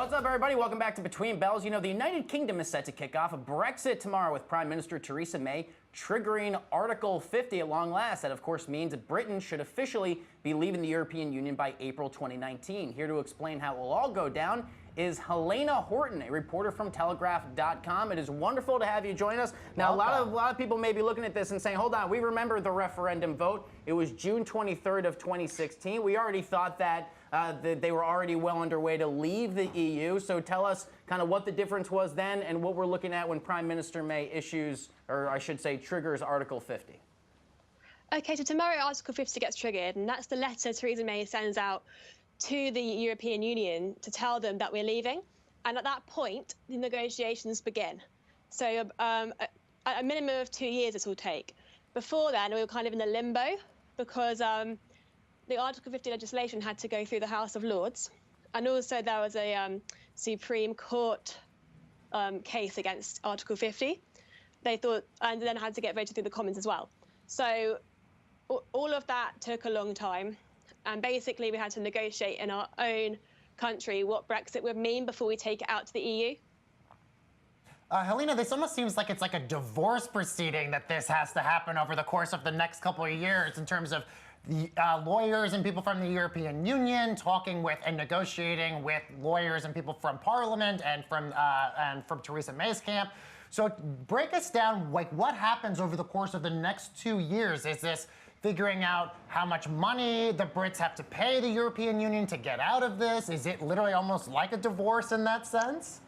What's up, everybody? Welcome back to Between Bells. You know, the United Kingdom is set to kick off a Brexit tomorrow with Prime Minister Theresa May triggering Article 50 at long last. That, of course, means that Britain should officially be leaving the European Union by April 2019. Here to explain how it will all go down is Helena Horton, a reporter from Telegraph.com. It is wonderful to have you join us. Now, a lot of people may be looking at this and saying, hold on, we remember the referendum vote. It was June 23rd of 2016. We already thought that they were already well underway to leave the EU. So tell us kind of what the difference was then and what we're looking at when Prime Minister May issues, or I should say, triggers Article 50. Okay, so tomorrow Article 50 gets triggered, and that's the letter Theresa May sends out to the European Union to tell them that we're leaving. And at that point, the negotiations begin. So a minimum of 2 years this will take. Before then, we were kind of in a limbo because the Article 50 legislation had to go through the House of Lords. And also there was a Supreme Court case against Article 50. They thought, and then had to get voted through the Commons as well. So all of that took a long time. And basically, we had to negotiate in our own country what Brexit would mean before we take it out to the EU. Helena, this almost seems like it's like a divorce proceeding that this has to happen over the course of the next couple of years in terms of the lawyers and people from the European Union talking with and negotiating with lawyers and people from Parliament and from Theresa May's camp. So break us down, like what happens over the course of the next 2 years? Is this figuring out how much money the Brits have to pay the European Union to get out of this? Is it literally almost like a divorce in that sense?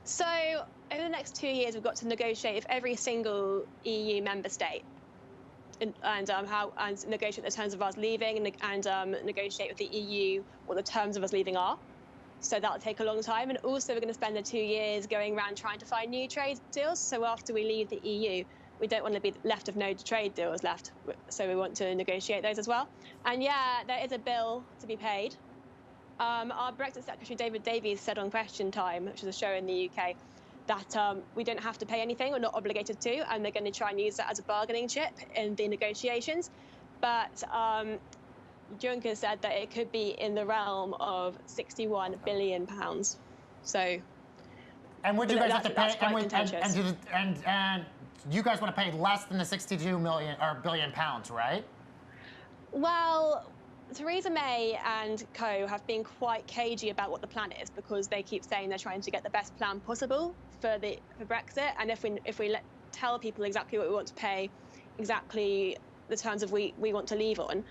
So over the next 2 years, we've got to negotiate with every single EU member state and negotiate the terms of us leaving and negotiate with the EU what the terms of us leaving are. So that'll take a long time. And also we're going to spend the 2 years going around trying to find new trade deals. So after we leave the EU, we don't want to be left of no trade deals left, so we want to negotiate those as well. And yeah, there is a bill to be paid. Our Brexit Secretary David Davies said on Question Time, which is a show in the UK, that we don't have to pay anything, we're not obligated to, and they're going to try and use that as a bargaining chip in the negotiations. But Juncker said that it could be in the realm of £61 billion. So. And would you guys have to pay? And you guys want to pay less than the 62 million or billion pounds, right? Well, Theresa May and co have been quite cagey about what the plan is because they keep saying they're trying to get the best plan possible for Brexit. And if we tell people exactly what we want to pay, exactly the terms of we want to leave on,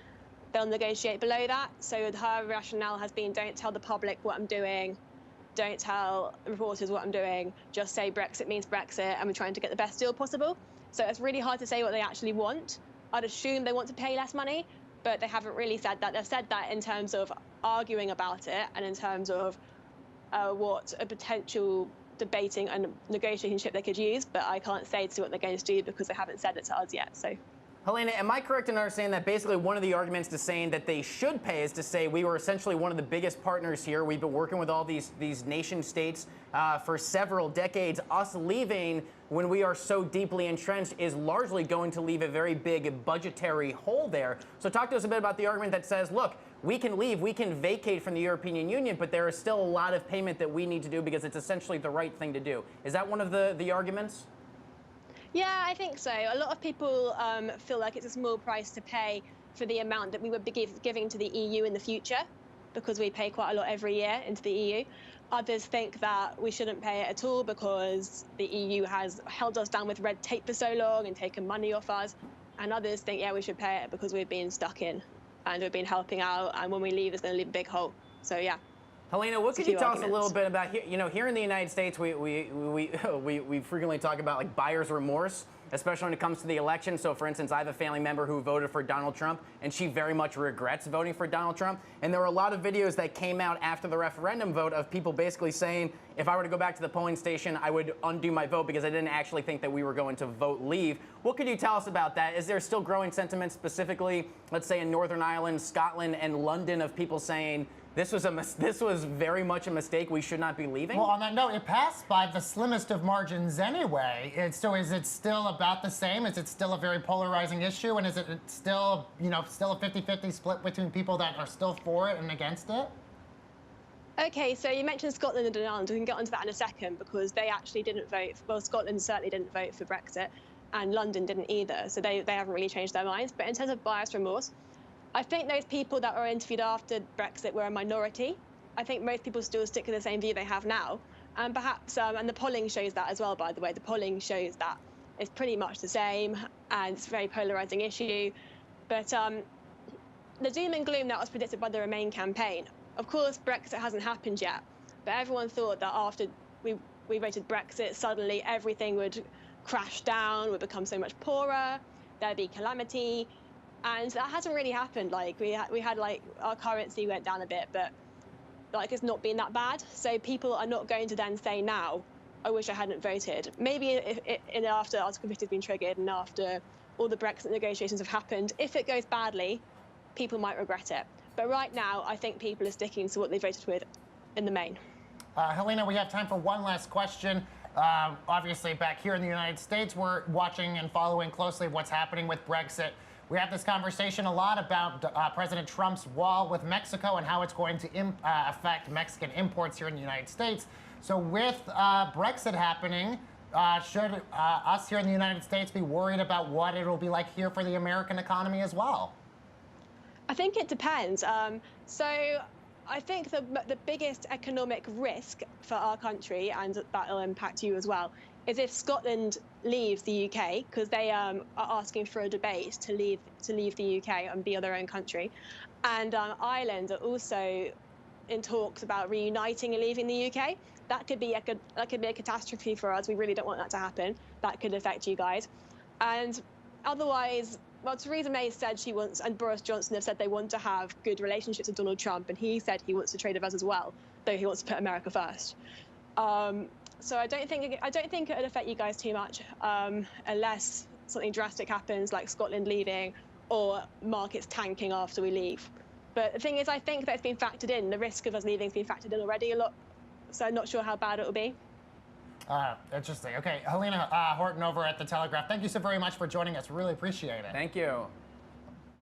they'll negotiate below that. So her rationale has been, don't tell the public what I'm doing. Don't tell reporters what I'm doing, just say Brexit means Brexit, and we're trying to get the best deal possible. So it's really hard to say what they actually want. I'd assume they want to pay less money, but they haven't really said that. They've said that in terms of arguing about it and in terms of what a potential debating and negotiating chip they could use, but I can't say to what they're going to do because they haven't said it to us yet. So. Helena, am I correct in understanding that basically one of the arguments to saying that they should pay is to say we were essentially one of the biggest partners here. We've been working with all these nation states for several decades. Us leaving when we are so deeply entrenched is largely going to leave a very big budgetary hole there. So talk to us a bit about the argument that says, look, we can leave, we can vacate from the European Union, but there is still a lot of payment that we need to do because it's essentially the right thing to do. Is that one of the arguments? Yeah, I think so. A lot of people feel like it's a small price to pay for the amount that we would be giving to the EU in the future, because we pay quite a lot every year into the EU. Others think that we shouldn't pay it at all because the EU has held us down with red tape for so long and taken money off us. And others think, yeah, we should pay it because we've been stuck in and we've been helping out, and when we leave, it's going to leave a big hole. So, yeah. Helena, what could you tell us a little bit about here? You know, here in the United States, we frequently talk about like buyer's remorse, especially when it comes to the election. So, for instance, I have a family member who voted for Donald Trump, and she very much regrets voting for Donald Trump. And there were a lot of videos that came out after the referendum vote of people basically saying, if I were to go back to the polling station, I would undo my vote because I didn't actually think that we were going to vote leave. What could you tell us about that? Is there still growing sentiment specifically, let's say in Northern Ireland, Scotland, and London, of people saying, this was very much a mistake. We should not be leaving. Well, on that note, it passed by the slimmest of margins anyway. So is it still about the same? Is it still a very polarizing issue? And is it still, still a 50-50 split between people that are still for it and against it? Okay, so you mentioned Scotland and Ireland. We can get onto that in a second because they actually didn't vote. Well, Scotland certainly didn't vote for Brexit, and London didn't either. So they haven't really changed their minds. But in terms of bias remorse, I think those people that were interviewed after Brexit were a minority. I think most people still stick to the same view they have now, and perhaps and the polling shows that as well. By the way, the polling shows that it's pretty much the same, and it's a very polarizing issue. But the doom and gloom that was predicted by the Remain campaign. Of course, Brexit hasn't happened yet, but everyone thought that after we voted Brexit, suddenly everything would crash down, would become so much poorer, there'd be calamity, and that hasn't really happened. Like we had like our currency went down a bit, but like it's not been that bad. So people are not going to then say now, I wish I hadn't voted. Maybe after Article 50 has been triggered and after all the Brexit negotiations have happened, if it goes badly, people might regret it. But right now, I think people are sticking to what they voted with in the main. Helena, we have time for one last question. Obviously, back here in the United States, we're watching and following closely what's happening with Brexit. We have this conversation a lot about President Trump's wall with Mexico and how it's going to affect Mexican imports here in the United States. So with Brexit happening, should us here in the United States be worried about what it'll be like here for the American economy as well? I think it depends. So I think the biggest economic risk for our country, and that will impact you as well, is if Scotland leaves the UK, because they are asking for a debate to leave the UK and be their own country, and Ireland are also in talks about reuniting and leaving the UK. That could be a catastrophe for us. We really don't want that to happen. That could affect you guys, and otherwise. Well, Theresa May said she wants, and Boris Johnson have said they want to have good relationships with Donald Trump, and he said he wants to trade with us as well, though he wants to put America first. So I don't think it would affect you guys too much, unless something drastic happens, like Scotland leaving or markets tanking after we leave. But the thing is, I think that's been factored in. The risk of us leaving has been factored in already a lot, so I'm not sure how bad it will be. Interesting. Okay, Helena Horton over at the Telegraph. Thank you so very much for joining us. Really appreciate it. Thank you.